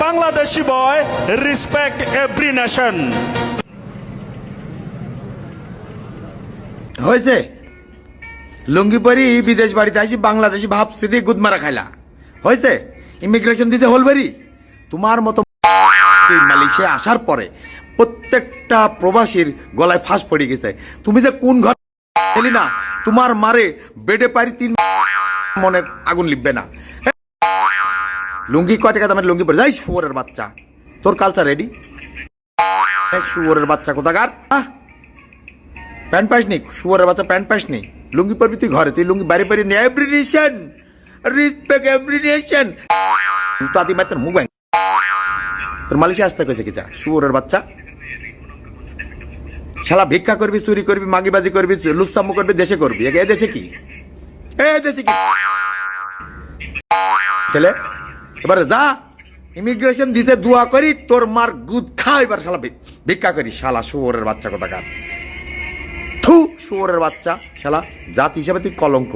Bangladeshi boy respect every nation. হয়েছে লুঙ্গি পরি বিদেশ বাড়িতে আসি বাংলাদেশি ভাবছি দিয়ে গুদমারা খাইলা হয়েছে ইমিগ্রেশন দিছে হোলবেরি তোমার মতো মালয়েশিয়া আসার পরে প্রত্যেকটা প্রবাসীর গলায় ফাঁস পড়ে গেছে তুমি যে কোন ঘর এলি না তোমার মারে বেডে পারি 3 মনে আগুন লিখবে না লুঙ্গি কয় টাকা দামের লুঙ্গি পরে যাই শুয়োরের বাচ্চা তোর কালচার রেডি শুয়োরের বাচ্চা কোথাকার প্যান্ট পাস নেই শুয়োরের বাচ্চা প্যান্ট পাস নেই লুঙ্গি পরবি তুই ঘরে তুই লুঙ্গি বাড়ি বাড়ি নিয়ে every nation respect every nation তাতি মাই তোর মুখ ব্যাং তোর মালয়েশিয়া আসতে কইছে কি যা শুয়োরের বাচ্চা শালা ভিক্ষা করবি চুরি করবি মাগিবাজি করবি লুচ্ছামু করবি দেশে করবি এ দেশে কি ছেলে এবারে যা ইমিগ্রেশন দিতে দোয়া করি তোর মার গুদ খা এবার শালা ভিক্ষা করি শালা শুয়োরের বাচ্চা কোথাকার থু শুয়োরের বাচ্চা শালা জাতি হিসাবে তুই কলঙ্ক